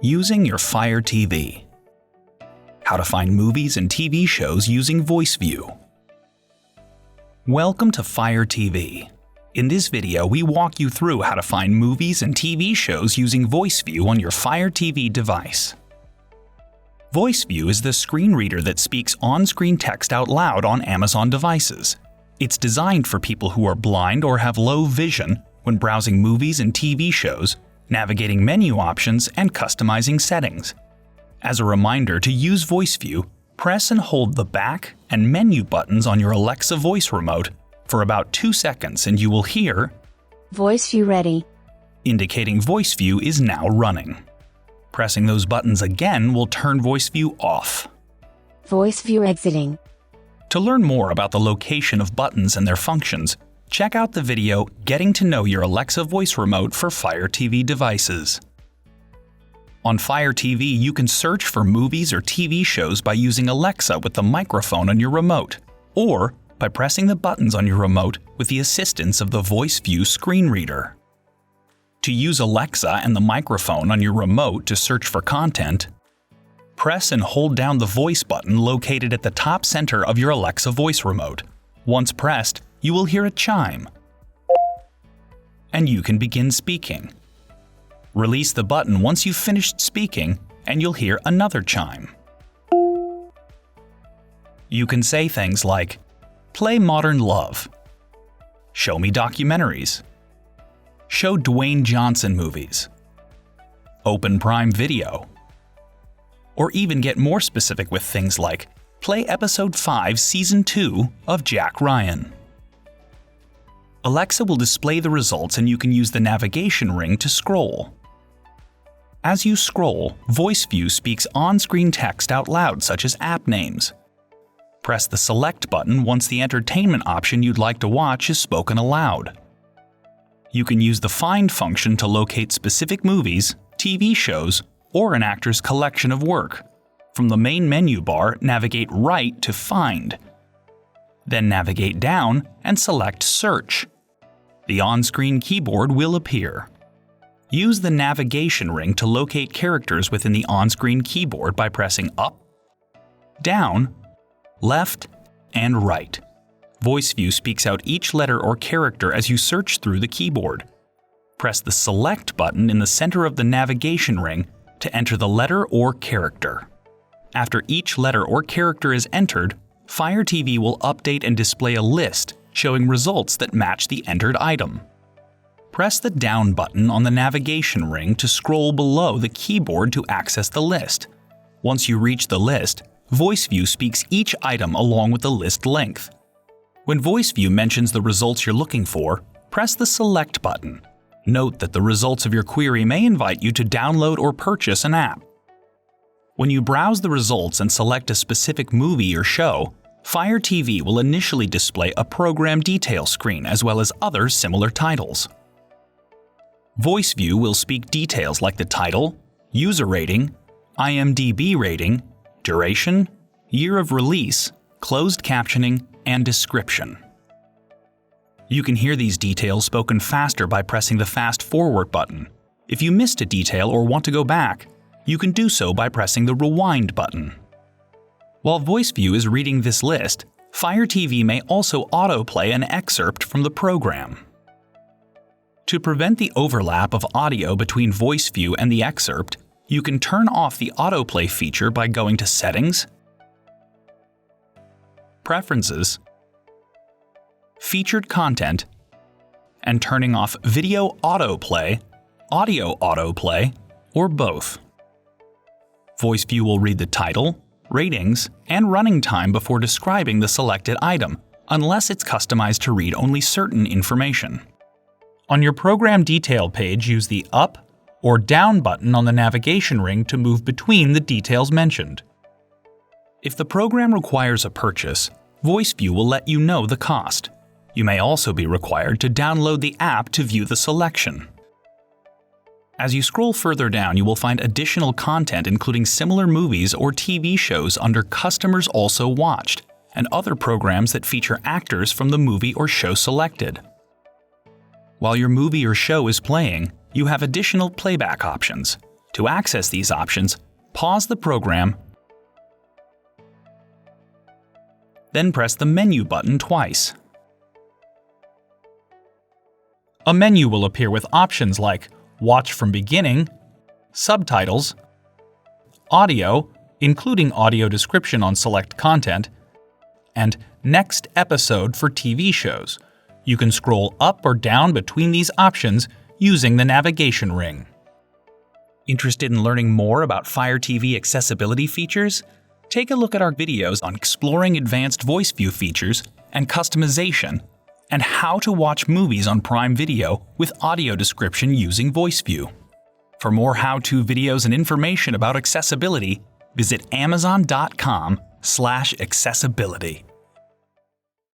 Using your Fire TV. How to find movies and TV shows using VoiceView. Welcome to Fire TV. In this video, we walk you through how to find movies and TV shows using VoiceView on your Fire TV device. VoiceView is the screen reader that speaks on-screen text out loud on Amazon devices. It's designed for people who are blind or have low vision when browsing movies and TV shows, navigating menu options, and customizing settings. As a reminder, to use VoiceView, press and hold the back and menu buttons on your Alexa voice remote for about 2 seconds and you will hear VoiceView Ready, indicating VoiceView is now running. Pressing those buttons again will turn VoiceView off. VoiceView Exiting. To learn more about the location of buttons and their functions, check out the video Getting to Know Your Alexa Voice Remote for Fire TV Devices. On Fire TV, you can search for movies or TV shows by using Alexa with the microphone on your remote, or by pressing the buttons on your remote with the assistance of the VoiceView screen reader. To use Alexa and the microphone on your remote to search for content, press and hold down the voice button located at the top center of your Alexa voice remote. Once pressed, you will hear a chime, and you can begin speaking. Release the button once you've finished speaking, and you'll hear another chime. You can say things like, "Play Modern Love," "Show me documentaries," "Show Dwayne Johnson movies," "Open Prime Video," or even get more specific with things like, "Play Episode 5, Season 2 of Jack Ryan." Alexa will display the results and you can use the navigation ring to scroll. As you scroll, VoiceView speaks on-screen text out loud such as app names. Press the Select button once the entertainment option you'd like to watch is spoken aloud. You can use the Find function to locate specific movies, TV shows, or an actor's collection of work. From the main menu bar, navigate right to Find. Then navigate down and select Search. The on-screen keyboard will appear. Use the navigation ring to locate characters within the on-screen keyboard by pressing up, down, left, and right. VoiceView speaks out each letter or character as you search through the keyboard. Press the Select button in the center of the navigation ring to enter the letter or character. After each letter or character is entered, Fire TV will update and display a list showing results that match the entered item. Press the Down button on the navigation ring to scroll below the keyboard to access the list. Once you reach the list, VoiceView speaks each item along with the list length. When VoiceView mentions the results you're looking for, press the Select button. Note that the results of your query may invite you to download or purchase an app. When you browse the results and select a specific movie or show, Fire TV will initially display a program detail screen as well as other similar titles. VoiceView will speak details like the title, user rating, IMDb rating, duration, year of release, closed captioning, and description. You can hear these details spoken faster by pressing the Fast Forward button. If you missed a detail or want to go back, you can do so by pressing the Rewind button. While VoiceView is reading this list, Fire TV may also autoplay an excerpt from the program. To prevent the overlap of audio between VoiceView and the excerpt, you can turn off the autoplay feature by going to Settings, Preferences, Featured Content, and turning off Video Autoplay, Audio Autoplay, or both. VoiceView will read the title, ratings, and running time before describing the selected item, unless it's customized to read only certain information. On your program detail page, use the Up or Down button on the navigation ring to move between the details mentioned. If the program requires a purchase, VoiceView will let you know the cost. You may also be required to download the app to view the selection. As you scroll further down, you will find additional content including similar movies or TV shows under Customers Also Watched, and other programs that feature actors from the movie or show selected. While your movie or show is playing, you have additional playback options. To access these options, pause the program, then press the menu button twice. A menu will appear with options like Watch from Beginning, Subtitles, Audio, including audio description on select content, and Next Episode for TV shows. You can scroll up or down between these options using the navigation ring. Interested in learning more about Fire TV accessibility features? Take a look at our videos on exploring advanced VoiceView features and customization, and how to watch movies on Prime Video with audio description using VoiceView. For more how-to videos and information about accessibility, visit amazon.com/accessibility.